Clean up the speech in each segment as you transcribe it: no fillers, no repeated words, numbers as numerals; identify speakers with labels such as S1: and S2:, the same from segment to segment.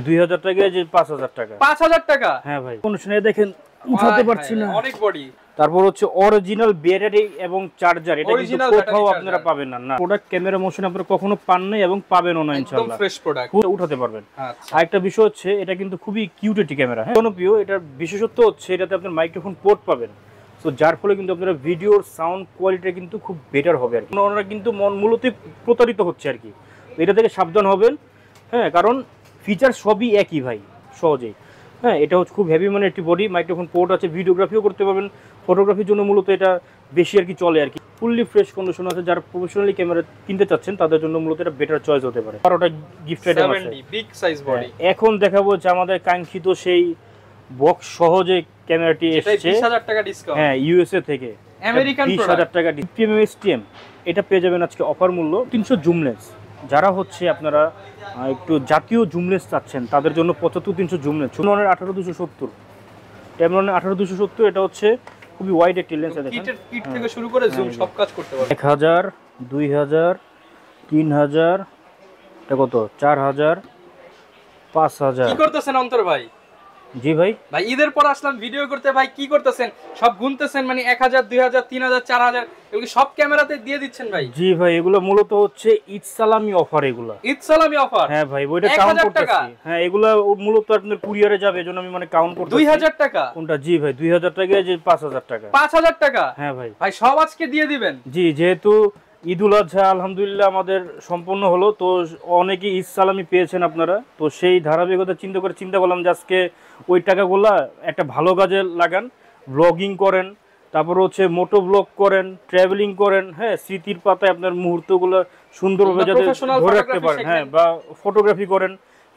S1: 2000 টাকা, এই যে 5000 টাকা।
S2: 5000 টাকা?
S1: হ্যাঁ ভাই, কোন শুনে দেখেন উঠাতে পারছি না,
S2: অনেক বডি।
S1: তারপর হচ্ছে অরিজিনাল ব্যাটারি এবং চার্জার, এটা কিন্তু কোথাও আপনারা পাবেন না। প্রোডাক্ট ক্যামেরা মোশন আপনারা কখনো পান নাই এবং পাবেনও না ইনশাআল্লাহ।
S2: একদম ফ্রেশ প্রোডাক্ট,
S1: উঠাতে পারবেন।
S2: আচ্ছা,
S1: আরেকটা বিষয় হচ্ছে এটা কিন্তু খুবই কিউট একটি ক্যামেরা। হ্যাঁ, জনপ্রিয়। এটার বিশেষত্ব হচ্ছে এটাতে আপনার মাইক্রোফোন পোর্ট পাবেন, তো যার ফলে কিন্তু আপনারা ভিডিওর সাউন্ড কোয়ালিটি কিন্তু খুব বেটার হবে আর কি। ওনারা কিন্তু মূলত প্রতারিত হচ্ছে আর কি, এটা থেকে সাবধান হবেন। হ্যাঁ, কারণ ফিচার সবই একই ভাই, সহজেই। হ্যাঁ, এটা হচ্ছে খুব হেভি মানে একটি বডি, মাইক্রোফোন পোর্ট আছে, ভিডিওগ্রাফিও করতে পারবেন। ফটোগ্রাফির জন্য মূলত এটা বেশি আর কি চলে আর কি। ফুললি ফ্রেশ কন্ডিশন আছে, যারা প্রফেশনালি ক্যামেরা কিনতে চাচ্ছেন তাদের জন্য মূলত এটা বেটার চয়েস হতে পারে। আর ওটা গিফট আইটেম আছে,
S2: বিগ সাইজ বডি।
S1: এখন দেখাবো যে আমাদের কাঙ্ক্ষিত সেই বক্স সহজে ক্যামেরাটি এসেছে
S2: 20000 টাকা ডিসকাউন্ট।
S1: হ্যাঁ, ইউএসএ থেকে
S2: আমেরিকান প্রোডাক্ট,
S1: 20000 টাকা ডিপিএম এসটিএম। এটা পেয়ে যাবেন আজকে অফার মূল্য 300 জুম লেন্স। যারা হচ্ছে আপনারা একটু জাতীয় জুম লেন্স চাচ্ছেন তাদের জন্য 75-300 জুম লেন্স। Tamron 18270, Tamron 18270, এটা হচ্ছে খুবই ওয়াইড একটি লেন্স। দেখেন
S2: কিট থেকে শুরু করে জুম সব কাজ করতে পারবে।
S1: 1000, 2000, 3000, এটা কত, 4000, 5000।
S2: কি করতেছেন অন্তর ভাই?
S1: জি ভাই,
S2: ভাই ঈদের পর আসলাম ভিডিও করতে, ভাই কি করতেছেন? সব গুনতেছেন মানে 1000, 2000, 3000, 4000 এগুলো সব ক্যামেরাতে দিয়ে দিচ্ছেন ভাই?
S1: জি ভাই, এগুলো মূলত হচ্ছে ঈদ সালামি অফার। এগুলো
S2: ঈদ সালামি অফার?
S1: হ্যাঁ ভাই, ওইটা কাউন্ট করতেছি। হ্যাঁ, এগুলো মূলত আপনাদের কুরিয়ারে যাবে, এজন্য আমি মানে কাউন্ট করতেছি।
S2: 2000 টাকা?
S1: কোনটা? জি ভাই, 2000 টাকা, যে 5000 টাকা।
S2: 5000 টাকা?
S1: হ্যাঁ ভাই।
S2: ভাই সব আজকে দিয়ে দিবেন?
S1: জি, যেহেতু ঈদুল আজহা আলহামদুলিল্লাহ আমাদের সম্পন্ন হলো, তো অনেকেই ঈদ সালামি পেয়েছেন আপনারা, তো সেই ধারাবাহিকতা চিন্তা করলাম যে আজকে ওই টাকাগুলা একটা ভালো কাজে লাগান। ব্লগিং করেন, তারপর হচ্ছে মোটো ব্লগ করেন, ট্রাভেলিং করেন। হ্যাঁ, স্মৃতির পাতায় আপনার মুহূর্তগুলো সুন্দরভাবে যাতে ধরে রাখতে পারেন। হ্যাঁ, বা ফটোগ্রাফি করেন,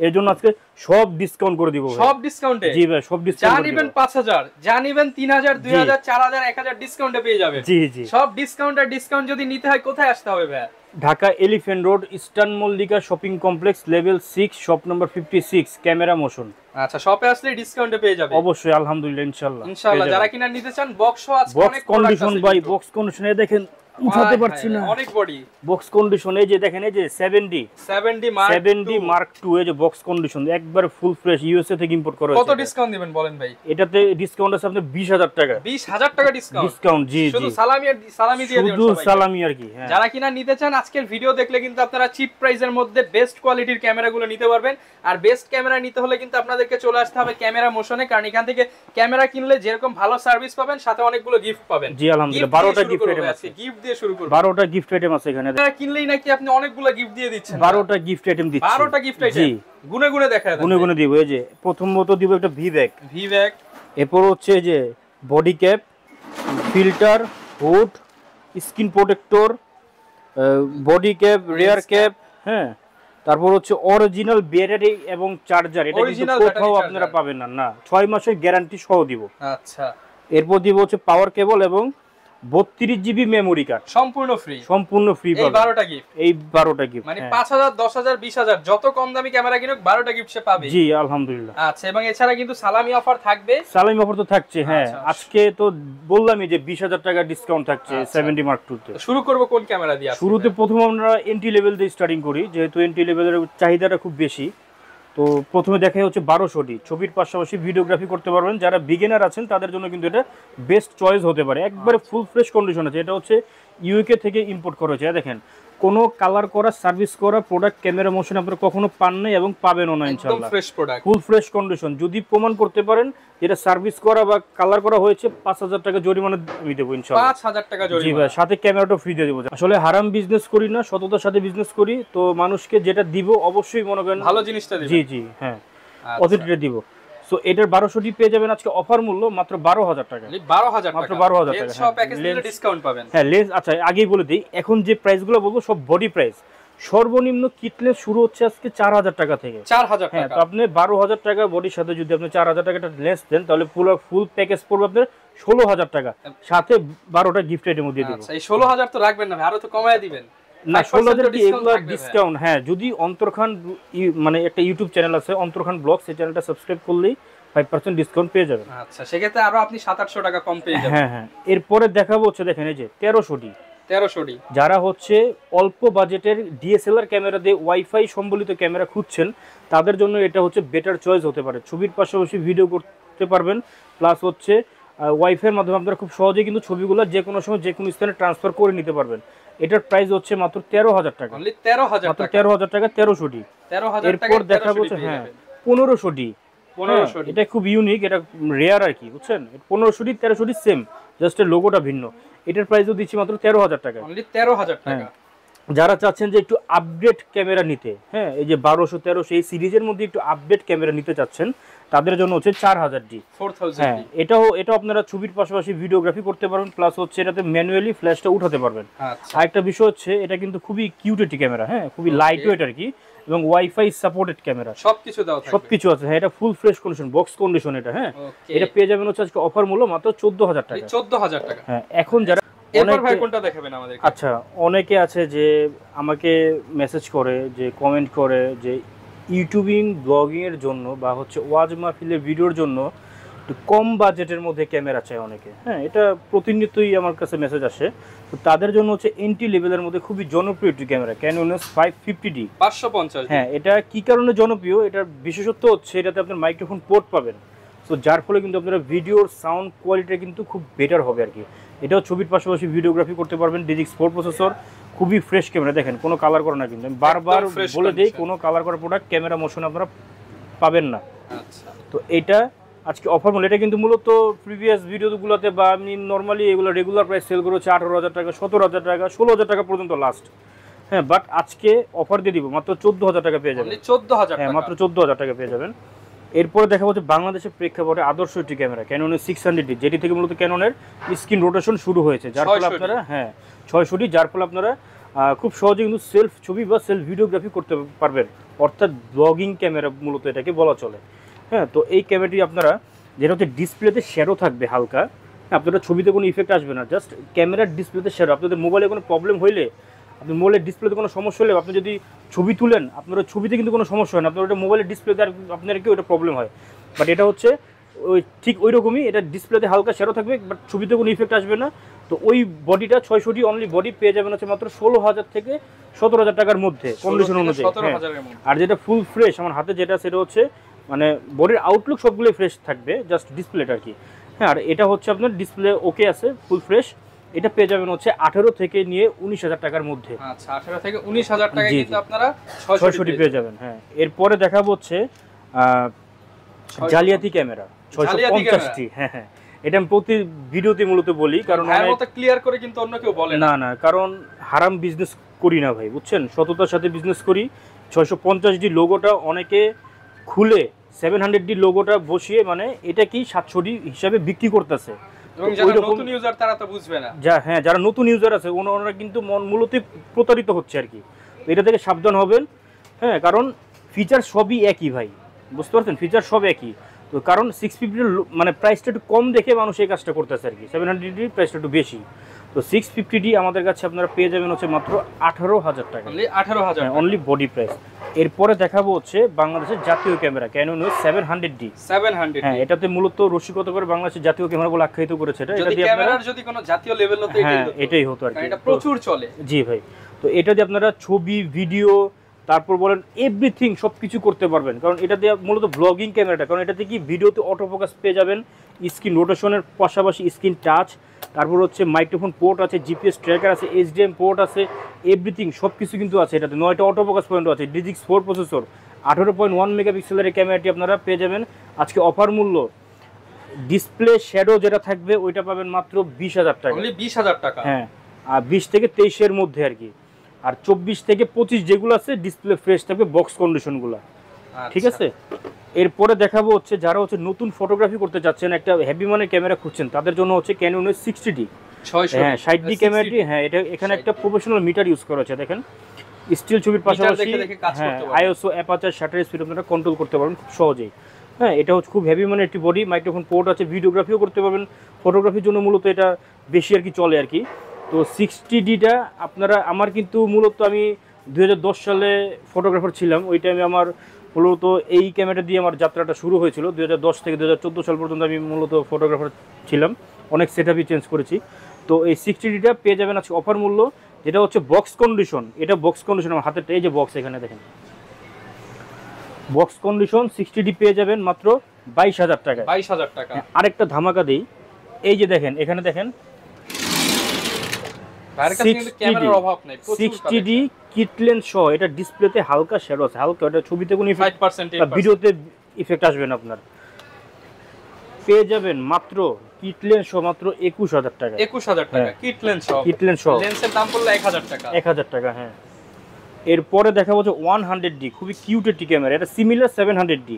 S1: এর জন্য আজকে সব ডিসকাউন্ট করে দিব।
S2: সব ডিসকাউন্টে?
S1: জি ভাই, সব ডিসকাউন্ট।
S2: জানিবেন 5000, জানিবেন 3000, 2000, 4000, 1000 ডিসকাউন্টে পেয়ে যাবেন।
S1: জি জি,
S2: সব ডিসকাউন্ট। আর ডিসকাউন্ট যদি নিতে হয় কোথায় আসতে হবে ভাই?
S1: Dhaka elephant road, eastern Mallika shopping complex, level 6, shop number 56, camera motion.
S2: আচ্ছা, শপে আসলে ডিসকাউন্টে পেয়ে যাবে
S1: অবশ্যই, আলহামদুলিল্লাহ, ইনশাআল্লাহ।
S2: যারা কিনা নিতে চান বক্স আছে, অনেক
S1: কন্ডিশন ভাই, বক্স কন্ডিশনে দেখেন উঠাতে পারছি না,
S2: অনেক বডি
S1: বক্স কন্ডিশন। এই যে দেখেন, এই যে 70 মার্ক 2, এই যে বক্স কন্ডিশন একবার ফুল ফ্রেশ, ইউএসএ থেকে ইম্পোর্ট করা হয়েছে।
S2: কত ডিসকাউন্ট দিবেন বলেন ভাই?
S1: এটাতে ডিসকাউন্ট আছে আপনাদের 20000 টাকা।
S2: 20000 টাকা ডিসকাউন্ট?
S1: জি জি,
S2: শুধু সালামি দিয়ে দিবেন
S1: শুধু সালামি আর কি। হ্যাঁ,
S2: যারা কিনা নিতে চান আজকের ভিডিও দেখলে কিন্তু আপনারা চিপ প্রাইসের মধ্যে বেস্ট কোয়ালিটির ক্যামেরাগুলো নিতে পারবেন। আর বেস্ট ক্যামেরা নিতে হলে কিন্তু আপনাদেরকে চলে আসতে হবে ক্যামেরা মোশনে, কারণ এখান থেকে ক্যামেরা কিনলে যেরকম ভালো সার্ভিস পাবেন সাথে অনেকগুলো গিফট পাবেন।
S1: জি আলহামদুলিল্লাহ, 12টা গিফট আইটেম আছে।
S2: গিফট দিয়ে শুরু করব।
S1: 12টা গিফট আইটেম আছে এখানে।
S2: আপনারা কিনলেই নাকি আপনি অনেকগুলো গিফট দিয়ে দিচ্ছেন?
S1: 12টা গিফট আইটেম দিচ্ছি।
S2: 12টা গিফট আইটেম? জি, গুনে গুনে দেখায় দেন।
S1: গুনে গুনে দিব। এই যে প্রথমত দিব একটা ভি ব্যাগ, এরপর হচ্ছে এই যে body cap, filter, hood, screen protector, body cap, rear cap. হ্যাঁ, তারপর হচ্ছে অরিজিনাল ব্যাটারি এবং চার্জার, এটা কিন্তু কোথাও আপনারা পাবেন না। 6 মাসের গ্যারান্টি সহ দিব।
S2: আচ্ছা,
S1: এরপর দিব হচ্ছে পাওয়ার কেবল এবং 32 জিবি মেমোরি কার্ড, সম্পূর্ণ ফ্রি পাবেন।
S2: 12টা গিফট? এই 12টা
S1: গিফট
S2: মানে 5000, 10000, 20000 যত কম দামি ক্যামেরা কিনুক 12টা গিফট সে পাবে।
S1: জি আলহামদুলিল্লাহ।
S2: আচ্ছা, এবং এছাড়া কিন্তু সালামি অফার থাকবে।
S1: সালামি অফার তো থাকছে। হ্যাঁ, আজকে তো বললামই যে 20000 টাকা ডিসকাউন্ট থাকছে 70 মার্ক 2 তে।
S2: শুরু করব কোন ক্যামেরা দিয়ে?
S1: শুরুতে প্রথম আমরা এন্ট্রি লেভেল দিয়ে স্টার্টিং করি, যেহেতু এন্ট্রি লেভেলের চাহিদাটা খুব বেশি। তো প্রথমে দেখাই হচ্ছে 1200D, ছবির পাশাপাশি ভিডিওগ্রাফি করতে পারবেন। যারা বিগিনার আছেন তাদের জন্য কিন্তু এটা বেস্ট চয়েস হতে পারে। একবারে ফুল ফ্রেশ কন্ডিশন আছে। এটা হচ্ছে ইউকে থেকে ইম্পোর্ট করা হয়েছে। দেখেন, কোনো কালার করা, সার্ভিস করা প্রোডাক্ট ক্যামেরা মোশন আপনারা কখনো পান নাই এবং পাবেনও না ইনশাআল্লাহ।
S2: একদম fresh product,
S1: full fresh condition. যদি প্রমাণ করতে পারেন যেটা সার্ভিস করা বা কালার করা হয়েছে, 5000 টাকা জরিমানা আমি দেবো ইনশাআল্লাহ।
S2: 5000 টাকা জরিমানা? জি
S1: ভাই, সাথে ক্যামেরাটা ফ্রি দিয়ে দেবো। আসলে হারাম বিজনেস করি না, সততার সাথে বিজনেস করি। তো মানুষকে যেটা দিব অবশ্যই মনে করেন
S2: ভালো জিনিসটা দিবেন।
S1: জি জি, হ্যাঁ, অথেন্টিকটা দিব। সো এটার 1200D পেয়ে যাবেন আজকে অফার মূল্য মাত্র 12000 টাকা।
S2: 12000
S1: মাত্র 12000 টাকা।
S2: সব প্যাকেজ নিলে ডিসকাউন্ট পাবেন।
S1: হ্যাঁ, লেন্স। আচ্ছা, আগেই বলে দিই, এখন যে প্রাইসগুলো বলবো সব বডি প্রাইস। সর্বনিম্ন কিট লেন্স শুরু হচ্ছে আজকে 4000 টাকা থেকে।
S2: 4000 টাকা?
S1: হ্যাঁ, তো আপনি 12000 টাকা বডির সাথে যদি আপনি 4000 টাকা লেন্স দেন তাহলে পুরো ফুল প্যাকেজ পড়বে আপনার 16000 টাকা, সাথে 12টা গিফট আইটেম দিয়ে দেব।
S2: আচ্ছা, এই 16000 তো রাখবেন না, আরো তো কমায় দিবেন
S1: না? 16000 কি এগুলো ডিসকাউন্ট? হ্যাঁ, যদি অন্তরখান মানে একটা ইউটিউব চ্যানেল আছে অন্তরখান ব্লগ, সেই চ্যানেলটা সাবস্ক্রাইব করলেই 5% ডিসকাউন্ট পেয়ে যাবেন।
S2: আচ্ছা, সেক্ষেত্রে আরো আপনি 700-800 টাকা কম পেয়ে যাবেন।
S1: হ্যাঁ হ্যাঁ, এরপরে দেখাবো হচ্ছে দেখেন এই যে 1300D।
S2: 1300D।
S1: যারা হচ্ছে অল্প বাজেটের ডিএসএলআর ক্যামেরা দিয়ে ওয়াইফাই সম্বলিত ক্যামেরা খুঁজছেন তাদের জন্য এটা হচ্ছে বেটার চয়েস হতে পারে। ছবির পাশাপাশি ভিডিও করতে পারবেন, প্লাস হচ্ছে ওয়াইফাইয়ের মাধ্যমে আপনারা খুব সহজেই কিন্তু ছবিগুলো যে কোনো সময় যে কোনো স্থানে ট্রান্সফার করে নিতে পারবেন। এটার প্রাইস হচ্ছে মাত্র 13,000 টাকা।
S2: অনলি 13,000
S1: মাত্র
S2: টাকা।
S1: 13,000 টাকা 1300D।
S2: 13,000 টাকা
S1: এরপর দেখাবো হচ্ছে হ্যাঁ 1500D।
S2: 1500D।
S1: এটা খুব ইউনিক, এটা রেয়ার আর কি, বুঝছেন। 1500D 1300D সেম, জাস্ট এর লোগোটা ভিন্ন। এটার প্রাইসও দিচ্ছি মাত্র 13,000 টাকা।
S2: অনলি 13,000 টাকা।
S1: যারা চাচ্ছেন যে একটু আপডেট ক্যামেরা নিতে, হ্যাঁ এই যে 1200 1300 এই সিরিজের মধ্যে একটু আপডেট ক্যামেরা নিতে চাচ্ছেন তাদের জন্য হচ্ছে 4000D।
S2: 4000D।
S1: হ্যাঁ এটাও আপনারা ছবির পাশাপাশি ভিডিওগ্রাফি করতে পারবেন, প্লাস হচ্ছে এটাতে ম্যানুয়ালি ফ্ল্যাশটা উঠাতে পারবেন।
S2: আচ্ছা।
S1: আরেকটা বিষয় হচ্ছে এটা কিন্তু খুবই কিউট একটি ক্যামেরা, হ্যাঁ খুবই লাইট ওয়েট আর কি, এবং ওয়াইফাই সাপোর্টেড ক্যামেরা,
S2: সবকিছু দেওয়া থাকবে।
S1: সবকিছু আছে। হ্যাঁ এটা full fresh condition, box condition এটা। হ্যাঁ
S2: ওকে।
S1: এটা পেয়ে যাবেন হচ্ছে আজকে অফার মূল্য মাত্র 14,000 টাকা।
S2: 14,000 টাকা।
S1: হ্যাঁ এখন যারা
S2: এরপর ভাই কোনটা দেখাবেন আমাদের?
S1: আচ্ছা, অনেকে আছে যে আমাকে মেসেজ করে, যে কমেন্ট করে যে ইউটিউবিং ব্লগিং এর জন্য বা হচ্ছে ওয়াজ মাহফিলের ভিডিওর জন্য একটু কম বাজেটের মধ্যে ক্যামেরা চায় অনেকে। হ্যাঁ এটা প্রতিনিয়তই আমার কাছে মেসেজ আসে। তো তাদের জন্য হচ্ছে এন্ট্রি লেভেলের মধ্যে খুবই জনপ্রিয় একটি ক্যামেরা Canon EOS 550D।
S2: 550।
S1: হ্যাঁ এটা কি কারণে জনপ্রিয়, এটার বিশেষত্ব হচ্ছে এটাতে আপনার মাইক্রোফোন পোর্ট পাবেন। তো যার ফলে কিন্তু আপনারা ভিডিওর সাউন্ড কোয়ালিটিটা কিন্তু খুব বেটার হবে আর কি। এটাও ছবির পাশাপাশি ভিডিওগ্রাফি করতে পারবেন। ডিজিক্স 4 প্রসেসর, খুবই ফ্রেশ ক্যামেরা। দেখেন কোনো কালার করা না, কিন্তু আমি বারবার বলে দিই কোনো কালার করা প্রোডাক্ট ক্যামেরা মোশন আপনারা পাবেন না।
S2: আচ্ছা।
S1: তো এটা আজকে অফার মূল্য। এটা কিন্তু মূলত প্রিভিয়াস ভিডিওগুলোতে বা আমি নর্মালি এগুলো রেগুলার প্রাইস সেল করে হচ্ছে 18,000 টাকা, 17,000 টাকা, 16,000 টাকা পর্যন্ত লাস্ট। হ্যাঁ বাট আজকে অফার দিয়ে দিব, মাত্র 14,000 টাকা পেয়ে যাবেন।
S2: 14,000
S1: হ্যাঁ
S2: টাকা।
S1: মাত্র 14,000 টাকা পেয়ে যাবেন। এরপরে দেখা হচ্ছে বাংলাদেশের প্রেক্ষাপটে আদর্শ একটি ক্যামেরা Canon 600D, যেটি থেকে মূলত ক্যাননের স্ক্রিন রোটেশন শুরু হয়েছে, যার ফলে আপনারা 600D, যার ফলে আপনারা খুব সহজে কিন্তু সেলফ ছবি বা সেলফ ভিডিওগ্রাফি করতে পারবেন, অর্থাৎ ব্লগিং ক্যামেরা মূলত এটাকে বলা চলে। হ্যাঁ তো এই ক্যামেরাটি আপনারা যেটা হচ্ছে ডিসপ্লেতে শ্যাডো থাকবে হালকা, আপনারা ছবিতে কোনো ইফেক্ট আসবে না, জাস্ট ক্যামেরার ডিসপ্লেতে শ্যাডো। আপনাদের মোবাইলে কোনো প্রবলেম হইলে, আপনি মোবাইলের ডিসপ্লেতে কোনো সমস্যা হলে, আপনি যদি ছবি তুলেন আপনার ছবিতে কিন্তু কোনো সমস্যা হয় না, আপনার ওটা মোবাইলের ডিসপ্লেতে আর আপনার কি ওটা প্রবলেম হয়। বাট এটা হচ্ছে ওই ঠিক ওই রকমই, এটা ডিসপ্লেতে হালকা শ্যাডো থাকবে, বাট ছবিতে কোনো ইফেক্ট আসবে না। তো ওই বডিটা 600D অনলি বডি পেয়ে যাবেন হচ্ছে মাত্র 16,000 থেকে 17,000 টাকার মধ্যে কন্ডিশন অনুযায়ী। আর যেটা ফুল ফ্রেশ আমার হাতে যেটা, সেটা হচ্ছে মানে বডির আউটলুক সবগুলোই ফ্রেশ থাকবে, জাস্ট ডিসপ্লেটা আর কি। হ্যাঁ আর এটা হচ্ছে আপনার ডিসপ্লে ওকে আছে, ফুল ফ্রেশ। এটা পেয়ে যাবেন হচ্ছে 18 থেকে নিয়ে 19,000 টাকার মধ্যে।
S2: আচ্ছা 18 থেকে 19,000 টাকা কিন্তু আপনারা
S1: 600D পেয়ে যাবেন। হ্যাঁ এরপরে দেখাবো হচ্ছে জালিয়াতি ক্যামেরা 650D। হ্যাঁ হ্যাঁ এটা আমি প্রতি ভিডিওতে মূলত বলি, কারণ
S2: ক্লিয়ার করে কিন্তু অন্য কেউ বলে
S1: না। না কারণ হারাম বিজনেস করি না ভাই, বুঝছেন, সততার সাথে বিজনেস করি। 650D লোগোটা অনেকে খুলে 700D লোগোটা বসিয়ে মানে এটা কি 700D হিসাবে বিক্রি করতেছে।
S2: এবং যারা নতুন ইউজার তারা তো বুঝবে না।
S1: হ্যাঁ যারা নতুন ইউজার আছে ওনারা কিন্তু মূলত প্রতারিত হচ্ছে আর কি। তো এটা থেকে সাবধান হবেন। হ্যাঁ কারণ ফিচার সবই একই ভাই, বুঝতে পারছেন, ফিচার সব একই। তো কারণ 650 মানে প্রাইসটা একটু কম দেখে মানুষ এই কাজটা করতেছে আর কি, 700D প্রাইসটা একটু বেশি। তো 650D আমাদের কাছে আপনারা পেয়ে যাবেন হচ্ছে মাত্র 18,000 টাকা,
S2: 18,000
S1: অনলি বডি প্রাইস। এরপরে দেখাবো হচ্ছে বাংলাদেশের জাতীয় ক্যামেরা Canon EOS 700D। হ্যাঁ এটাতে মূলত রসিকতা করে বাংলাদেশের জাতীয় ক্যামেরা বলে আখ্যায়িত করেছে। এটা
S2: যদি ক্যামেরার যদি কোনো জাতীয় লেভেল হতো
S1: এটাই হতো আর কি,
S2: এটা প্রচুর চলে।
S1: জি ভাই। তো এটা দিয়ে আপনারা ছবি ভিডিও তারপর বলেন এভরিথিং সব কিছু করতে পারবেন, কারণ এটা দিয়ে মূলত ব্লগিং ক্যামেরাটা, কারণ এটাতে কি ভিডিওতে অটো ফোকাস পেয়ে যাবেন, স্ক্রিন রোটেশনের পাশাপাশি স্ক্রিন টাচ, তারপর হচ্ছে মাইক্রোফোন পোর্ট আছে, জিপিএস ট্র্যাকার আছে, HDMI পোর্ট আছে, এভরিথিং সব কিছু কিন্তু আছে এটাতে। 9টা অটো ফোকাস পয়েন্টও আছে, ডিজিক্স 4 প্রসেসর, 18.1 মেগাপিক্সেলের এই ক্যামেরাটি আপনারা পেয়ে যাবেন আজকে অফার মূল্য। ডিসপ্লে শ্যাডো যেটা থাকবে ওইটা পাবেন মাত্র 20,000 টাকা,
S2: অনলি 20,000 টাকা।
S1: হ্যাঁ আর 20 থেকে 23 মধ্যে আর কি। আর 24 থেকে 25 যেগুলো আছে ডিসপ্লে ফ্রেশ থাকবে, বক্স কন্ডিশনগুলো, ঠিক আছে। এরপরে দেখাবো হচ্ছে যারা হচ্ছে নতুন ফটোগ্রাফি করতে চাচ্ছেন, একটা হেভি মানের ক্যামেরা খুঁজছেন, তাদের জন্য হচ্ছে Canon EOS 60D। হ্যাঁ 60D ক্যামেরাটি, হ্যাঁ এটা এখানে একটা প্রফেশনাল মিটার ইউজ করা হচ্ছে, দেখেন স্টিল ছবির পাশাপাশি হ্যাঁ ISO অ্যাপারচার শাটার স্পিড আপনারা কন্ট্রোল করতে পারবেন খুব সহজেই। হ্যাঁ এটা হচ্ছে খুব হেভি মানের একটি বডি, মাইক্রোফোন পোর্ট আছে, ভিডিওগ্রাফিও করতে পারবেন। ফটোগ্রাফির জন্য মূলত এটা বেশি আর কি চলে আর কি। তো 60Dটা আপনারা, আমার কিন্তু মূলত আমি 2010 সালে ফটোগ্রাফার ছিলাম, ওই টাইমে আমার মূলত এই ক্যামেরা দিয়ে আমার যাত্রাটা শুরু হয়েছিল। 2010 থেকে 2014 সাল পর্যন্ত আমি মূলত ফটোগ্রাফার ছিলাম, অনেক সেটআপই চেঞ্জ করেছি। তো তো এই 60ডিটা পেয়ে যাবেন আজকে অফার মূল্য, যেটা হচ্ছে বক্স কন্ডিশন। এটা বক্স কন্ডিশন, আমার হাতের এই যে বক্স এখানে দেখেন, বক্স কন্ডিশন 60ডি পেয়ে যাবেন মাত্র 22,000 টাকা।
S2: 22,000 টাকা।
S1: আরেকটা ধামাকা দেই, এই যে দেখেন এখানে দেখেন 60ডি কিট লেন্স সহ, এটা ডিসপ্লেতে হালকা শ্যাডো আছে, হালকা, এটা ছবিতে কোনো ইফেক্ট, ভিডিওতে ইফেক্ট আসবে না আপনার। পেয়ে যাবেন মাত্র কিট লেন্স সহ মাত্র 21,000 টাকা।
S2: 21,000 টাকা কিট লেন্স সহ।
S1: কিট লেন্স সহ
S2: লেন্সের দাম পড়লো 1,000 টাকা।
S1: 1,000 টাকা, হ্যাঁ। এরপরে দেখা হচ্ছে 100ডি, খুবই কিউট একটি ক্যামেরা, এটা সিমিলার 700ডি,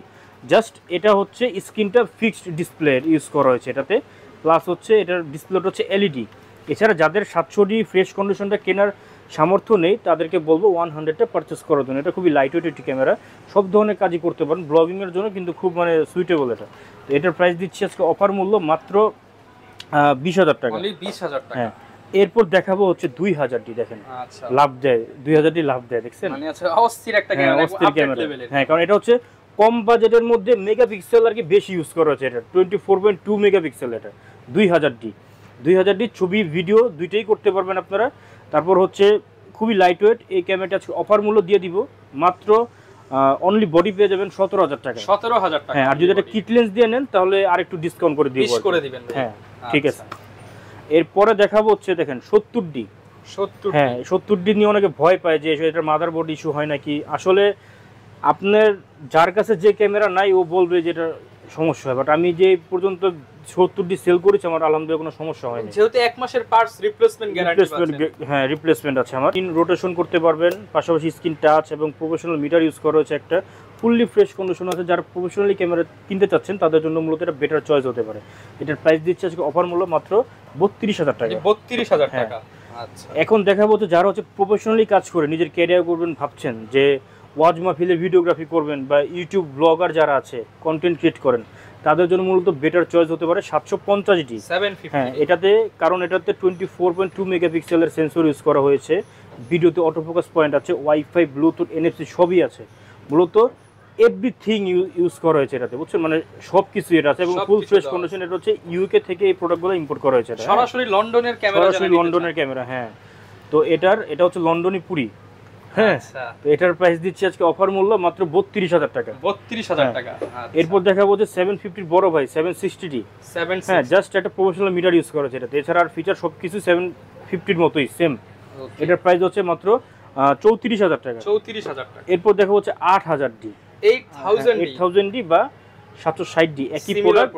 S1: জাস্ট এটা হচ্ছে স্ক্রিনটা ফিক্সড ডিসপ্লে ইউজ করা হয়েছে এটাতে, প্লাস হচ্ছে এটার ডিসপ্লেটা হচ্ছে এলইডি। এছাড়া যাদের 700ডি ফ্রেশ কন্ডিশনটা কেনার সামর্থ্য নেই তাদেরকে বলবো 100টা পারচেস করার জন্য। এটা খুবই লাইট ওয়েট একটি ক্যামেরা, সব ধরনের কাজই করতে পারেন, ব্লগিংয়ের জন্য কিন্তু খুব মানে সুইটেবল এটা। তো এটার প্রাইস দিচ্ছি আজকে অফার মূল্য মাত্র 20,000 টাকা।
S2: 20,000 টাকা।
S1: হ্যাঁ, এরপর দেখাবো হচ্ছে 2000ডি, দেখেন
S2: আচ্ছা,
S1: লাভ দেয়, 2000ডি লাভ দেয়, দেখছেন?
S2: মানে আছে অস্থির একটা ক্যামেরা, আপডেট লেভেলের।
S1: হ্যাঁ, কারণ এটা হচ্ছে কম বাজেটের মধ্যে মেগাপিক্সেল আর কি বেশি ইউজ করা হচ্ছে, এটা 24.2 মেগাপিক্সেল, এটা 2000ডি ছবি ভিডিও দুইটাই করতে পারবেন আপনারা। তারপর হচ্ছে খুবই লাইট ওয়েট এই ক্যামেরাটা অফার মূল্য দিয়ে দিব মাত্র অনলি বডি পেয়ে যাবেন 17,000 টাকা।
S2: 17,000 টাকা।
S1: হ্যাঁ, আর যদি এটা কিট লেন্স দিয়ে নেন তাহলে আরেকটু ডিসকাউন্ট করে দিব,
S2: 20 করে দিবেন।
S1: হ্যাঁ, ঠিক আছে। এরপরে দেখাবো হচ্ছে দেখেন 70ডি।
S2: 70,
S1: হ্যাঁ, 70ডি নিয়ে অনেকে ভয় পায় যে এটার মাদারবোর্ড ইস্যু হয় নাকি। আসলে আপনার যার কাছে যে ক্যামেরা নাই ও বলবে যে এটা সমস্যা হয়, বাট আমি যে পর্যন্ত 70ডি সেল করেছি আমার আলহামদুলিল্লাহ কোনো সমস্যা হয়নি,
S2: যেহেতু 1 মাসের পার্টস রিপ্লেসমেন্ট গ্যারান্টি আছে।
S1: হ্যাঁ, রিপ্লেসমেন্ট আছে আমার। রোটেশন করতে পারবেন, পাশাপাশি স্ক্রিন টাচ এবং প্রফেশনাল মিটার ইউজ করা হয়েছে একটা, ফুললি ফ্রেশ কন্ডিশন আছে। যারা প্রফেশনালি ক্যামেরা কিনতে চাচ্ছেন তাদের জন্য মূলত এটা বেটার চয়েস হতে পারে। এটার প্রাইস দিচ্ছে আজকে অফার মূল্য মাত্র 32,000 টাকা।
S2: 32,000 টাকা। আচ্ছা,
S1: এখন দেখাবো তো যারা হচ্ছে প্রফেশনালি কাজ করে নিজের ক্যারিয়ার করবেন ভাবছেন, যে ওয়াজ মাহফিলে ভিডিওগ্রাফি করবেন বা ইউটিউব ব্লগার যারা আছে কন্টেন্ট ক্রিয়েট করেন, তাদের জন্য মূলত বেটার চয়েস হতে পারে 750ডি।
S2: 750।
S1: হ্যাঁ, এটাতে কারণ এটাতে 24.2 মেগাপিক্সেলের সেন্সর ইউজ করা হয়েছে, ভিডিওতে অটোফোকাস পয়েন্ট আছে, ওয়াইফাই, ব্লুটুথ, এনএফসি সবই আছে, মূলত এভরিথিং ইউজ করা হয়েছে এটাতে, বুঝছেন? মানে সব কিছু এটা আছে এবং ফুল ফ্রেশ কন্ডিশন। এটা হচ্ছে ইউকে থেকে এই প্রোডাক্টগুলো ইম্পোর্ট করা হয়েছে,
S2: সরাসরি লন্ডনের ক্যামেরা,
S1: সরাসরি লন্ডনের ক্যামেরা। হ্যাঁ, তো এটা হচ্ছে লন্ডনী পুরি। হ্যাঁ, তো এটার প্রাইস দিচ্ছি আজকে অফার মূল্য মাত্র 32,000 টাকা।
S2: 32,000 টাকা।
S1: এরপর দেখাবো যে 750 বড় ভাই 760ডি। হ্যাঁ, জাস্ট একটা প্রফেশনাল মিটার ইউজ করা হয়েছে এটাতে, এছাড়া আর ফিচার সবকিছু 750 মতোই সেম। এটার প্রাইস হচ্ছে মাত্র 34,000 টাকা।
S2: 34,000 টাকা।
S1: এরপর দেখা হচ্ছে 8,000ডি, 8,000ডি বা 760ডি, একই প্রোডাক্ট,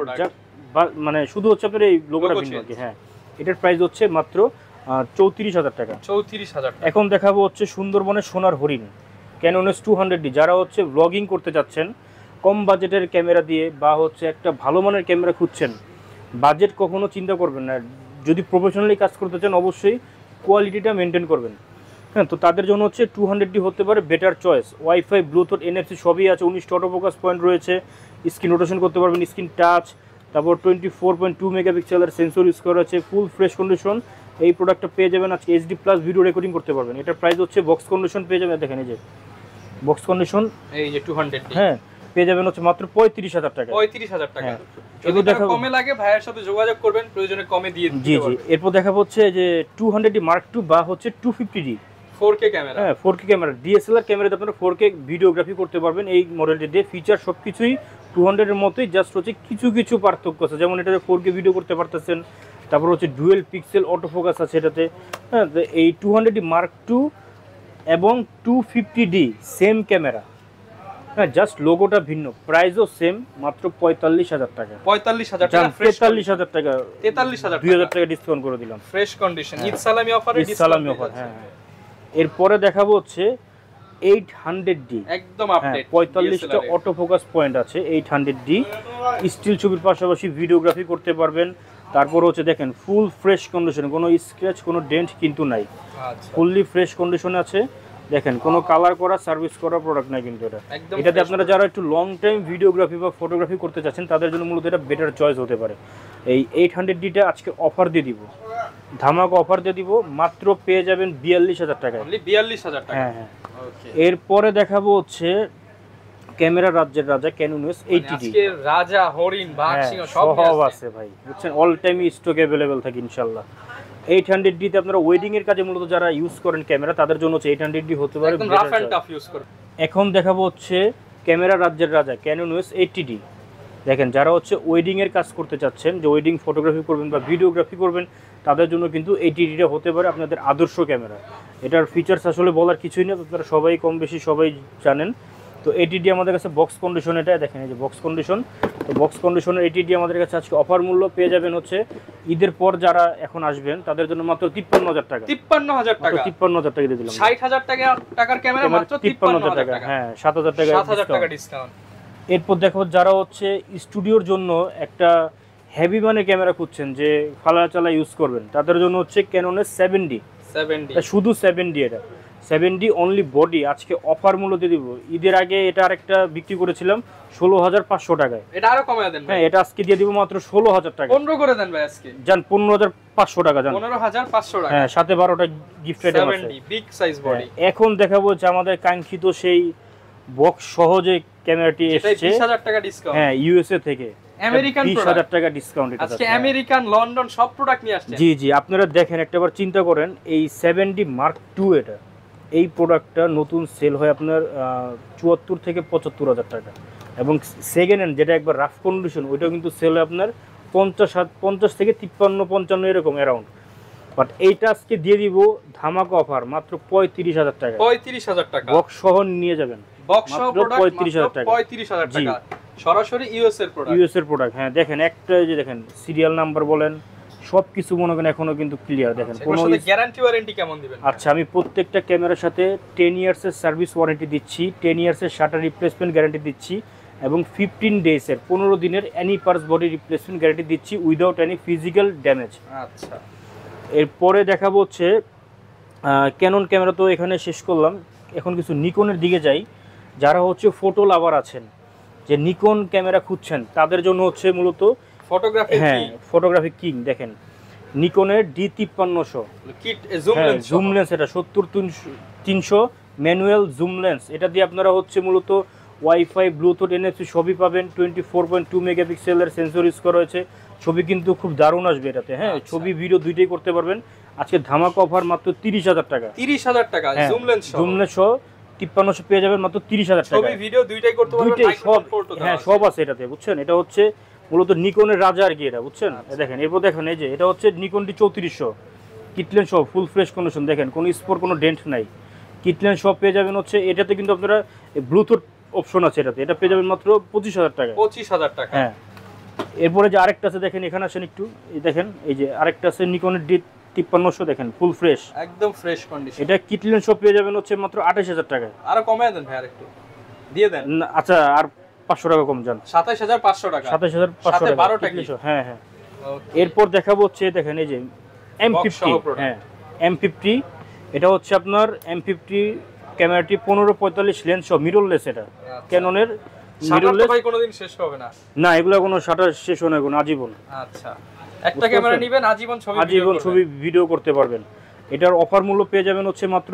S1: মানে শুধু হচ্ছে আপনার এই লোগোটা ভিন্ন আর কি। হ্যাঁ, এটার প্রাইস হচ্ছে মাত্র 34,000 টাকা।
S2: 34,000 টাকা।
S1: এখন দেখাবো হচ্ছে সুন্দরবনের সোনার হরিণ ক্যানন EOS200ডি। যারা হচ্ছে ব্লগিং করতে যাচ্ছেন কম বাজেটের ক্যামেরা দিয়ে, বা হচ্ছে একটা ভালো মানের ক্যামেরা খুঁজছেন, বাজেট কখনো চিন্তা করবেন না, যদি প্রফেশনালি কাজ করতে চান অবশ্যই কোয়ালিটিটা মেনটেন করবেন। হ্যাঁ, তো তাদের জন্য হচ্ছে 200ডি হতে পারে better choice. Wifi, Bluetooth, NFC সবই আছে, 19টা অটোফোকাস পয়েন্ট রয়েছে, স্ক্রিন রোটেশন করতে পারবেন, স্ক্রিন টাচ, তারপর 24.2 মেগাপিক্সেলের সেন্সর ইউজ করা আছে, ফুল ফ্রেশ কন্ডিশন। এই প্রোডাক্টটা পেয়ে যাবেন আজকে এইচডি প্লাস ভিডিও রেকর্ডিং করতে পারবেন। এটার প্রাইস হচ্ছে বক্স কন্ডিশন পেয়ে যাবেন, দেখেন এই যে বক্স কন্ডিশন,
S2: এই যে 200ডি।
S1: হ্যাঁ, পেয়ে যাবেন হচ্ছে মাত্র 35,000 টাকা।
S2: 35,000 টাকা।
S1: যদি
S2: কমে লাগে ভাইয়ের সাথে যোগাযোগ করবেন, প্রয়োজনে কমে দিয়ে দিতে
S1: জি জি। এরপর দেখাবো হচ্ছে যে 200ডি মার্ক 2 বা হচ্ছে 250ডি
S2: 4K ক্যামেরা।
S1: হ্যাঁ, 4K ক্যামেরা, ডিএসএলআর ক্যামেরাতে আপনারা 4K ভিডিওগ্রাফি করতে পারবেন এই মডেলটি দিয়ে। ফিচার সবকিছুই 200 এর মতোই, জাস্ট হচ্ছে কিছু কিছু পার্থক্য আছে, যেমন এটাতে 4K ভিডিও করতে পারতেছেন, তারপর হচ্ছে ডুয়েল পিক্সেল অটোফোকাস আছে এটাতে। হ্যাঁ, এই 200ডি মার্ক 2 এবং 250ডি সেম ক্যামেরা, হ্যাঁ, জাস্ট লোগোটা ভিন্ন, প্রাইসও সেম, মাত্র 45,000 টাকা।
S2: 45,000 টাকা,
S1: 43,000 টাকা,
S2: 43,000
S1: 2,000 টাকা ডিসকাউন্ট করে দিলাম,
S2: ফ্রেশ কন্ডিশন, ঈদ সালামি অফারে,
S1: ঈদ সালামি অফার। হ্যাঁ, এরপরে দেখাবো হচ্ছে 800ডি,
S2: একদম আপডেট,
S1: 45টা অটোফোকাস পয়েন্ট আছে, 800ডি স্টিল ছবির পাশাপাশি ভিডিওগ্রাফি করতে পারবেন। তারপর হচ্ছে দেখেন ফুল ফ্রেশ কন্ডিশন, কোনো স্ক্র্যাচ, কোনো ডেন্ট কিন্তু নাই, ফুললি ফ্রেশ কন্ডিশনে আছে। দেখেন কোনো কালার করা, সার্ভিস করা প্রোডাক্ট নাই কিন্তু এটা। এটাতে আপনারা যারা একটু লং টাইম ভিডিওগ্রাফি বা ফটোগ্রাফি করতে চাচ্ছেন তাদের জন্য মূলত এটা বেটার চয়েস হতে পারে। এই 800ডিটা আজকে অফার দিয়ে দিব, ধামাকা অফার দিয়ে দিব, মাত্র পেয়ে যাবেন 42,000 টাকায়।
S2: 42,000 টাকা।
S1: হ্যাঁ হ্যাঁ। এরপরে দেখাবো হচ্ছে ক্যামেরা রাজ্যের রাজা ক্যানন EOS 80ডি।
S2: আজকে রাজা, হরিণ, বাঘ, সিংহ সব
S1: আছে ভাই, বুঝছেন? অল টাইম স্টক अवेलेबल থাকে ইনশাআল্লাহ। 800D তে আপনারা ওয়েডিং এর কাজে মূলত যারা ইউজ করেন ক্যামেরা, তাদের জন্য হচ্ছে 800D হতে পারে
S2: একদম রাফ এন্ড টাফ ইউজ করে।
S1: এখন দেখাবো হচ্ছে ক্যামেরা রাজ্যের রাজা ক্যানন EOS 80D। দেখেন, যারা হচ্ছে ওয়েডিং এর কাজ করতে চাচ্ছেন, যে ওয়েডিং ফটোগ্রাফি করবেন বা ভিডিওগ্রাফি করবেন, তাদের জন্য কিন্তু 80Dটা হতে পারে আপনাদের আদর্শ ক্যামেরা। এটার ফিচার্স আসলে বলার কিছুই নেই, আপনারা সবাই কম বেশি সবাই জানেন। তো 80D আমাদের কাছে বক্স কন্ডিশন, এটা দেখেন এই যে বক্স কন্ডিশন। তো বক্স কন্ডিশনের 80D আমাদের কাছে আজকে অফার মূল্য পেয়ে যাবেন হচ্ছে ঈদের পর যারা এখন আসবেন তাদের জন্য মাত্র 53,000 টাকা।
S2: 53,000 টাকা,
S1: 53,000 টাকা দিয়ে দিলাম।
S2: 60,000 টাকার ক্যামেরা মাত্র 53,000 টাকা।
S1: হ্যাঁ, 7,000 টাকা,
S2: 7,000 টাকা ডিসকাউন্ট।
S1: এরপর দেখো যারা হচ্ছে স্টুডিওর জন্য একটা হেভি মানের ক্যামেরা খুঁজছেন, যে ফালা চালা ইউজ করবেন, তাদের জন্য হচ্ছে ক্যাননের 7D। শুধু 7D, এটা 7D অনলি বডি আজকে অফার মূল্য দিয়ে দিব। ঈদের আগে এটা আরেকটা বিক্রি করেছিলাম 16,500 টাকায়,
S2: এটা আরো কমায় দেন।
S1: হ্যাঁ, এটা আজকে দিয়ে দিব মাত্র 16,000 টাকা।
S2: 15 করে দেন ভাই আজকে,
S1: জান 15,500 টাকা, জান
S2: 15,500 টাকা।
S1: হ্যাঁ, সাথে 12টা গিফট আইটেম আছে।
S2: 7D big size body.
S1: এখন দেখাবো যে আমাদের কাঙ্ক্ষিত সেই বক্স সহজে ক্যামেরাটি এসেছে
S2: 20,000 টাকা ডিসকাউন্ট।
S1: হ্যাঁ, ইউএসএ থেকে
S2: আমেরিকান
S1: 20,000 টাকা ডিসকাউন্ট। এটা
S2: আজকে আমেরিকান, লন্ডন সব প্রোডাক্ট নিয়ে আসছে।
S1: জি জি, আপনারা দেখেন, একটাবার চিন্তা করেন, এই 7D Mark II, এটা এই প্রোডাক্টটা নতুন সেল হয় আপনার 74 থেকে 75,000 টাকা, এবং সেকেন্ড হ্যান্ড যেটা একবার রাফ কন্ডিশন, ওইটাও কিন্তু সেল হয় আপনার 50 থেকে 53-55 এরকম অ্যারাউন্ড। বাট এইটা আজকে দিয়ে দিব ধামাকা অফার মাত্র 35,000 টাকা।
S2: 35,000 টাকা
S1: বক্স সহ নিয়ে যাবেন,
S2: বক্স সহ প্রোডাক্ট
S1: 35,000 টাকা।
S2: 35,000 টাকা সরাসরি ইউএস এর প্রোডাক্ট।
S1: ইউএস এর প্রোডাক্ট, হ্যাঁ দেখেন, একটা যে দেখেন সিরিয়াল নাম্বার বলেন সবকিছু মনে করেন এখনো কিন্তু ক্লিয়ার। দেখেন
S2: কোনো গ্যারান্টি ওয়ারেন্টি কেমন দিবেন?
S1: আচ্ছা, আমি প্রত্যেকটা ক্যামেরার সাথে 10 ইয়ার্সের সার্ভিস ওয়ারেন্টি দিচ্ছি, 10 ইয়ার্সের শাটার রিপ্লেসমেন্ট গ্যারান্টি দিচ্ছি, এবং 15 ডেজের 15 দিনের any parts body replacement guarantee দিচ্ছি উইদাউট এনি ফিজিক্যাল ড্যামেজ।
S2: আচ্ছা,
S1: এরপরে দেখাবো হচ্ছে ক্যানন ক্যামেরা। তো এখানে শেষ করলাম, এখন কিছু নিকনের দিকে যাই। যারা হচ্ছে ফটো লাভার আছেন, যে নিকন ক্যামেরা খুঁজছেন, তাদের জন্য হচ্ছে মূলত
S2: ফটোগ্রাফি,
S1: হ্যাঁ ফটোগ্রাফি কিং। দেখেন নিকনের D5300
S2: কিট
S1: জুম লেন্স, এটা 70-300 ম্যানুয়াল জুম লেন্স। এটা দিয়ে আপনারা হচ্ছে মূলত ওয়াইফাই, ব্লুটুথ, NFC সবই পাবেন। 24.2 মেগাপিক্সেলের সেন্সর ইউজ করা হয়েছে। ছবি কিন্তু খুব দারুণ আসবে এটাতে, হ্যাঁ, ছবি ভিডিও দুইটাই করতে পারবেন। আজকে ধামাকা অফার মাত্র 30,000 টাকা।
S2: 30,000 টাকা জুম লেন্স
S1: সহ 5300 পেয়ে যাবেন মাত্র 30,000 টাকা।
S2: ছবি ভিডিও দুইটাই করতে পারবেন,
S1: সব, হ্যাঁ সব আছে এটাতে, বুঝছেন। এটা হচ্ছে মূলত নিকনের রাজা আর কি, এটা বুঝছেন। দেখেন এরপর দেখেন, এই যে এটা হচ্ছে নিকন D3400 কিটলেন সব ফুল ফ্রেশ কন্ডিশন। দেখেন কোনো স্পোর, কোনো ডেন্ট নাই। কিটলেন সব পেয়ে যাবেন হচ্ছে এটাতে, কিন্তু আপনারা ব্লুটুথ অপশন আছে এটাতে, এটা পেয়ে যাবেন মাত্র 25,000 টাকা।
S2: 25,000 টাকা,
S1: হ্যাঁ। এরপরে যে আরেকটা আছে দেখেন, এখানে আসেন একটু, এই দেখেন, এই যে আরেকটা আছে নিকনের D5300, দেখেন ফুল ফ্রেশ,
S2: একদম ফ্রেশ কন্ডিশন।
S1: এটা কিটলেন সব পেয়ে যাবেন হচ্ছে মাত্র 28,000 টাকা।
S2: আরো কমায় দেন ভাই, আরেকটু দিয়ে দেন।
S1: আচ্ছা, আর 500 টাকা কম যান,
S2: 27,500 টাকা।
S1: 27,500 টাকা,
S2: 12টা কি?
S1: হ্যাঁ হ্যাঁ। এরপর দেখাবো হচ্ছে দেখেন, এই যে M50, হ্যাঁ M50, এটা হচ্ছে আপনার M50 ক্যামেরাটি 15-45 লেন্স সহ মিররলেস। এটা ক্যাননের মিররলেস,
S2: ভাই কোনোদিন শেষ হবে না।
S1: না, এগুলো কোনো শাটার শেষ হয় না, কোনো আজীবন।
S2: আচ্ছা, একটা ক্যামেরা নেবেন, আজীবন ছবি
S1: ভিডিও করতে পারবেন। এটার অফার মূল্য পেয়ে যাবেন হচ্ছে মাত্র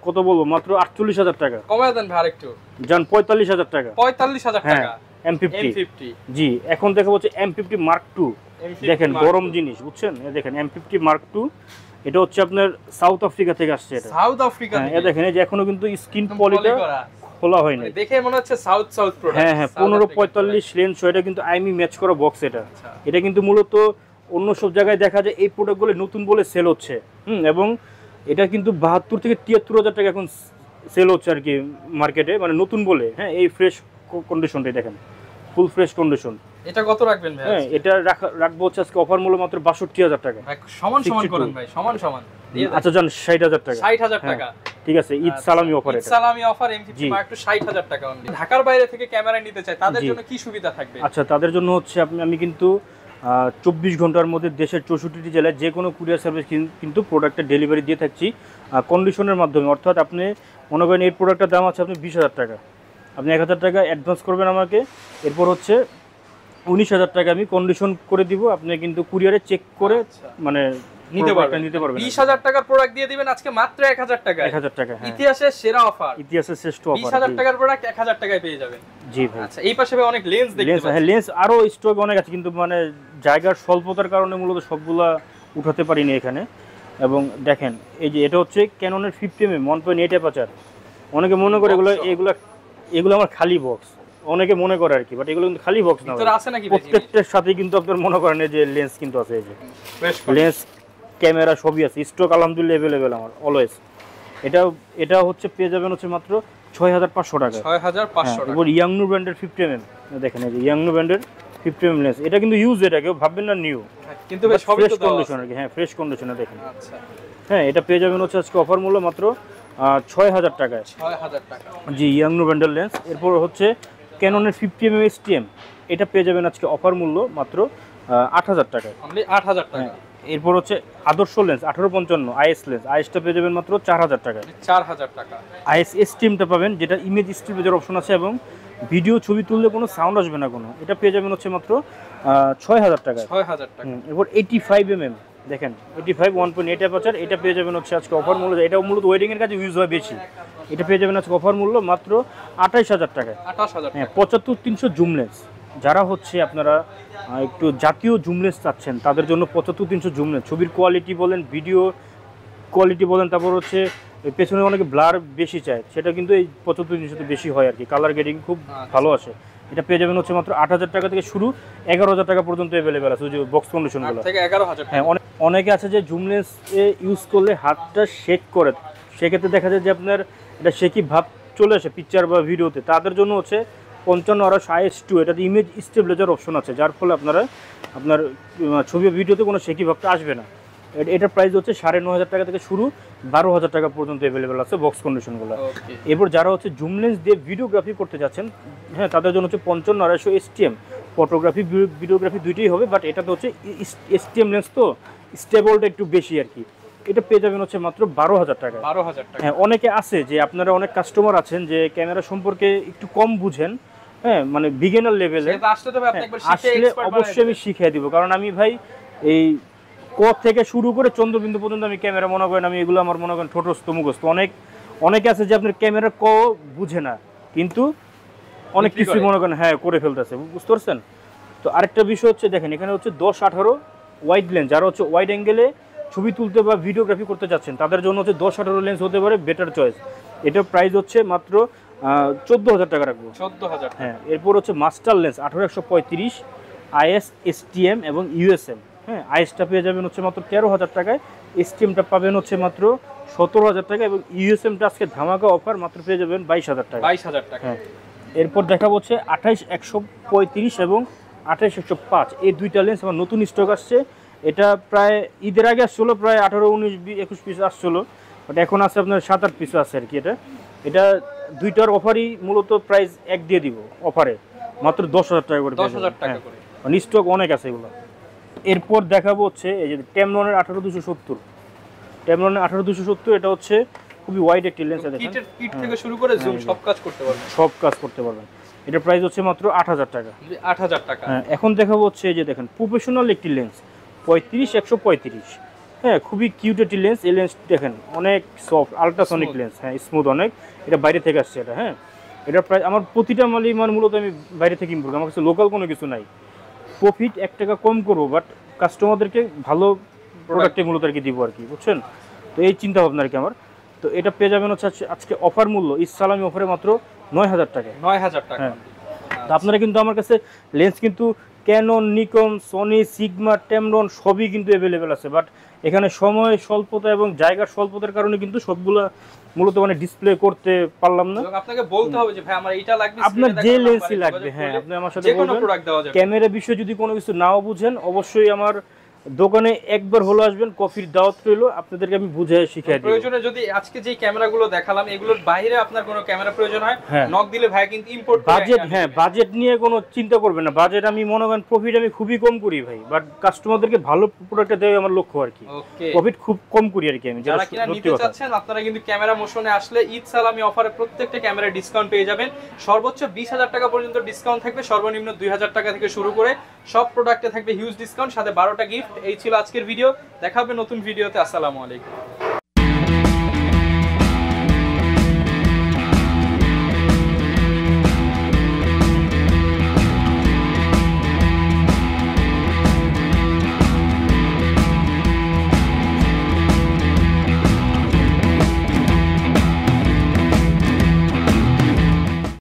S1: কত বলবো, মাত্র 48,000 টাকা।
S2: কমায় দেন ভাই আরেকটু,
S1: জান 45,000 টাকা।
S2: 45,000 টাকা
S1: M50। জি, এখন দেখা হচ্ছে M50 Mark II। দেখেন গরম জিনিস, বুঝছেন। দেখেন M50 Mark II, এটা হচ্ছে আপনার সাউথ আফ্রিকা থেকে আসছে। এটা
S2: সাউথ আফ্রিকা থেকে।
S1: দেখেন এই যে এখনো কিন্তু স্ক্রিন পলিটা খোলা হয়নি,
S2: দেখে মনে হচ্ছে সাউথ প্রোডাক্ট।
S1: হ্যাঁ হ্যাঁ, 15-45 লেন্স, এটা কিন্তু আইমি ম্যাচ করা বক্স। এটা এটা কিন্তু মূলত অন্য সব জায়গায় দেখা যায় এই প্রোডাক্টগুলো নতুন বলে সেল হচ্ছে, এবং এটা কিন্তু 72 থেকে 73,000 টাকা এখন সেল হচ্ছে আর কি মার্কেটে, মানে নতুন বলে। হ্যাঁ, এই ফ্রেশ কন্ডিশনটাই দেখেন, ফুল ফ্রেশ কন্ডিশন।
S2: এটা কত রাখবেন ভাই?
S1: হ্যাঁ, এটা রাখবো হচ্ছে আজকে অফার মূল্য মাত্র 62,000 টাকা।
S2: সমান করেন ভাই, সমান
S1: আচ্ছা জান 60,000 টাকা।
S2: 60,000 টাকা,
S1: ঠিক আছে। ঈদ সালামি অফার, এটা
S2: সালামি অফার M50 Mark II 60,000 টাকা অনলি। ঢাকার বাইরে থেকে ক্যামেরা নিতে চায়, তাদের জন্য কি সুবিধা থাকবে?
S1: আচ্ছা, তাদের জন্য হচ্ছে আমি কিন্তু 24 ঘন্টার মধ্যে দেশের 64টি জেলায় যে কোনো কুরিয়ার সার্ভিস কিন্তু প্রোডাক্টের ডেলিভারি দিয়ে থাকছি কন্ডিশনের মাধ্যমে। অর্থাৎ আপনি মনে করেন এই প্রোডাক্টের দাম আছে আপনি 20,000 টাকা, আপনি 1,000 টাকা অ্যাডভান্স করবেন আমাকে, এরপর হচ্ছে 19,000 টাকা আমি কন্ডিশন করে দিব। আপনি কিন্তু কুরিয়ারে চেক করে মানে নিতে পারবেন।
S2: 20,000 টাকার প্রোডাক্ট দিয়ে দিবেন আজকে মাত্র 1,000 টাকা।
S1: 1,000 টাকা, হ্যাঁ,
S2: ইতিহাসের সেরা অফার,
S1: ইতিহাসের শ্রেষ্ঠ অফার।
S2: 20,000 টাকার প্রোডাক্ট 1,000 টাকায় পেয়ে যাবেন।
S1: জি ভাই।
S2: আচ্ছা, এই পাশে ভাই অনেক লেন্স দেখতে পাচ্ছি।
S1: হ্যাঁ, লেন্স আরো স্টক অনেক আছে, কিন্তু মানে জায়গার স্বল্পতার কারণে মূলত সবগুলা উঠাতে পারিনি এখানে। এবং দেখেন এই যে এটা হচ্ছে ক্যাননের 50mm 1.8 অ্যাপারচার। অনেকে মনে করে এগুলো আমার খালি বক্স, অনেকে মনে করে আর কি, বাট এগুলো কিন্তু খালি বক্স না, প্রত্যেকটার সাথে কিন্তু আপনার মনে করেন যে লেন্স কিন্তু আছে, এই যে লেন্স ক্যামেরা সবই আছে, স্টক আলহামদুলিল্লাহ অ্যাভেলেবেল আমার অলওয়েজ। এটা হচ্ছে পেয়ে যাবেন হচ্ছে মাত্র 6500 টাকা।
S2: 6500 টাকা।
S1: এবার ইয়াংনু ব্র্যান্ডের 50mm দেখেন, এই যে ইয়াংনু ব্র্যান্ডের 50mm লেন্স, এটা কিন্তু ইউজ, এটা কেউ ভাববেন না নিউ,
S2: কিন্তু বেশ ফ্রেশ
S1: কন্ডিশন আর কি। হ্যাঁ ফ্রেশ কন্ডিশনে দেখেন।
S2: আচ্ছা
S1: হ্যাঁ এটা পেয়ে যাবেন হচ্ছে আজকে অফার মূল্য মাত্র 6000 টাকায়।
S2: 6000 টাকা
S1: জি ইয়াংনু ব্র্যান্ডের লেন্স। এরপর হচ্ছে ক্যাননের 50mm STM, এটা পেয়ে যাবেন আজকে অফার মূল্য মাত্র 8000 টাকায়।
S2: অনলি 8000 টাকা।
S1: এরপর হচ্ছে আদর্শ লেন্স 1855 আইএস লেন্স, আইএসটা পেয়ে যাবেন মাত্র 4000 টাকায়।
S2: 4000 টাকা।
S1: আইএস স্ট্রিমটা পাবেন, যেটা ইমেজ স্ট্রিমের অপশন আছে এবং ভিডিও ছবি তুললে কোনো সাউন্ড আসবে না কোনো, এটা পেয়ে যাবেন হচ্ছে মাত্র 6000 টাকায়।
S2: 6000 টাকা।
S1: এরপর 85mm দেখেন, 85 1.8 অ্যাপারচার, এটা পেয়ে যাবেন হচ্ছে আজকে অফার মূল্য, এটা মূলত ওয়েডিং এর কাজে ইউজ হয় বেশি, এটা পেয়ে যাবেন আজকে অফার মূল্য মাত্র 28000 টাকায়।
S2: 28000
S1: হ্যাঁ 75300 জুম লেন্স, যারা হচ্ছে আপনারা একটু জাতীয় জুম লেন্স চাচ্ছেন তাদের জন্য 75300 জুম লেন্স, ছবির কোয়ালিটি বলেন, ভিডিও কোয়ালিটি বলেন, তারপর হচ্ছে পেছনে অনেকে ব্লার বেশি চায়, সেটা কিন্তু এই 75300 বেশি হয় আর কি, কালার গ্রেডিং খুব ভালো আসে। এটা পেয়ে যাবেন হচ্ছে মাত্র 8000 টাকা থেকে শুরু, 11000 টাকা পর্যন্ত অ্যাভেলেবেল আছে যে বক্স কন্ডিশনগুলো
S2: থেকে 11000।
S1: হ্যাঁ অনেকে আছে যে জুম লেন্স ইউজ করলে হাতটা শেক করে, সেক্ষেত্রে দেখা যায় যে আপনার এটা শেকি ভাব চলে আসে পিকচার বা ভিডিওতে, তাদের জন্য হচ্ছে 55 IS2, এটাতে ইমেজ স্টেবিলাইজার অপশন আছে, যার ফলে আপনার ছবি ভিডিওতে কোনো শেকি ভাবটা আসবে না। এটার প্রাইস হচ্ছে 9500 টাকা থেকে শুরু, 12000 টাকা পর্যন্ত অ্যাভেলেবেল আছে বক্স কন্ডিশনগুলো। এরপর যারা হচ্ছে জুম লেন্স দিয়ে ভিডিওগ্রাফি করতে যাচ্ছেন, হ্যাঁ তাদের জন্য হচ্ছে 55 STM, ফটোগ্রাফি ভিডিওগ্রাফি দুইটাই হবে, বাট এটাতে হচ্ছে STM লেন্স তো স্টেবলটা একটু বেশি আর কি, এটা পেয়ে যাবেন হচ্ছে মাত্র 12000 টাকা।
S2: 12000 টাকা।
S1: হ্যাঁ অনেকে আছে যে আপনারা অনেক কাস্টমার আছেন যে ক্যামেরা সম্পর্কে একটু কম বুঝেন, হ্যাঁ মানে বিগিনার লেভেলে, আসলে অবশ্যই আমি শিখিয়ে দিব, কারণ আমি ভাই এই ক থেকে শুরু করে চন্দ্রবিন্দু পর্যন্ত আমি ক্যামেরা মনে করেন, আমি এগুলো আমার মনে করেন ঠোঁটস্থ মুখস্থ। অনেকে আছে যে আপনার ক্যামেরা ক বুঝে না, কিন্তু অনেক কিছু মনে করেন হ্যাঁ করে ফেলতেছে, বুঝতে পারছেন? তো আরেকটা বিষয় হচ্ছে দেখেন, এখানে হচ্ছে 10-18 ওয়াইড লেন্স, যারা হচ্ছে ওয়াইড অ্যাঙ্গেলে ছবি তুলতে বা ভিডিওগ্রাফি করতে যাচ্ছেন তাদের জন্য হচ্ছে 10-18 লেন্স হতে পারে বেটার চয়েস। এটার প্রাইস হচ্ছে মাত্র 14000 টাকা রাখবো।
S2: 14000।
S1: হ্যাঁ এরপর হচ্ছে মাস্টার লেন্স 18-135 IS STM এবং USM, হ্যাঁ আইএসটা পেয়ে যাবেন হচ্ছে মাত্র 13000 টাকায়, STMটা পাবেন হচ্ছে মাত্র 17000 টাকা, এবং USMটা আজকে ধামাকা অফার মাত্র পেয়ে যাবেন 22000 টাকা।
S2: 22000 টাকা।
S1: হ্যাঁ এরপর দেখা হচ্ছে 28-135 এবং 28-105, এই দুইটা লেন্স আমার নতুন স্টক আসছে, এটা প্রায় ঈদের আগে আসছিলো, প্রায় 18-19-21 পিস আসছিলো, বাট এখন আছে আপনার 7-8 পিস আছে আর কি। এটা দুইটার অফারই মূলত প্রাইস এক দিয়ে দিব অফারে, মাত্র 10000 টাকা করে।
S2: 10000 টাকা করে,
S1: মানে স্টক অনেক আছে এগুলো। এরপর দেখাবো হচ্ছে এই যে টেমলনের 18270, টেমলনের 18270, এটা হচ্ছে খুবই ওয়াইড একটি লেন্স, দেখেন
S2: কিট থেকে শুরু করে জুম সব কাজ করতে পারবেন, এটার প্রাইস হচ্ছে মাত্র 8000 টাকা। 8000 টাকা।
S1: হ্যাঁ এখন দেখাবো হচ্ছে এই যে দেখেন প্রফেশনাল একটি লেন্স 35-135, হ্যাঁ খুবই কিউট একটি লেন্স। এই লেন্স দেখেন অনেক সফট আলট্রাসনিক লেন্স, হ্যাঁ স্মুথ অনেক, এটা বাইরে থেকে আসছে এটা। হ্যাঁ এটার প্রাইস আমার প্রতিটা মালই মানে মূলত আমি বাইরে থেকে ইম্পোর্ট, আমার কাছে লোকাল কোনো কিছু নাই, প্রফিট 1 টাকা কম করবো, বাট কাস্টমারদেরকে ভালো প্রোডাক্টে মূলত আর কি দিব আর কি, বুঝছেন? তো এই চিন্তা ভাবনা আর কি আমার। তো এটা পেয়ে যাবেন হচ্ছে আজকে অফার মূল্য ইসলামি অফারে মাত্র 9000 টাকা।
S2: 9000 টাকা।
S1: হ্যাঁ তো আপনারা কিন্তু আমার কাছে লেন্স কিন্তু ক্যানন, নিকন, সনি, সিগমা, টেমরন সবই কিন্তু অ্যাভেলেবেল আছে, বাট এখানে সময় স্বল্পতা এবং জায়গার স্বল্পতার কারণে কিন্তু সবগুলা মূলত মানে ডিসপ্লে করতে পারলাম না।
S2: আপনাকে বলতে হবে যে ভাই আমার এটা লাগবে,
S1: আপনার যে লেন্সই লাগবে, হ্যাঁ আপনি আমার সাথে বলবেন। ক্যামেরা বিষয়ে যদি কোনো কিছু নাও বুঝেন, অবশ্যই আমার দোকানে একবার হলো আসবেন, কফির দাওয়াত রইলো, আপনাদেরকে আমি বুঝে শিখিয়ে দিই।
S2: প্রয়োজনে যদি আজকে যে ক্যামেরাগুলো দেখালাম এগুলোর বাইরে আপনার কোনো ক্যামেরা প্রয়োজন হয়, নক দিলে ভাই কিন্তু ইম্পোর্ট করে।
S1: বাজেট, হ্যাঁ বাজেট নিয়ে কোনো চিন্তা করবেন না, বাজেট আমি মনে করেন প্রফিট আমি খুবই কম করি ভাই, বাট কাস্টমারদেরকে ভালো প্রোডাক্ট দেওয়া আমার লক্ষ্য আর কি, প্রফিট খুব কম করি আর কি আমি।
S2: যারা কিনা নিতে চাচ্ছেন আপনারা কিন্তু ক্যামেরা মোশনে আসলে ঈদ সালামি অফারে প্রত্যেকটা ক্যামেরা ডিসকাউন্ট পেয়ে যাবেন, সর্বোচ্চ 20000 টাকা পর্যন্ত ডিসকাউন্ট থাকবে, সর্বনিম্ন 2000 টাকা থেকে শুরু করে সব প্রোডাক্টে থাকবে হিউজ ডিসকাউন্ট, সাথে 12টা গিফট। এই ছিল আজকের ভিডিও, দেখা হবে নতুন ভিডিওতে। আসসালামু আলাইকুম।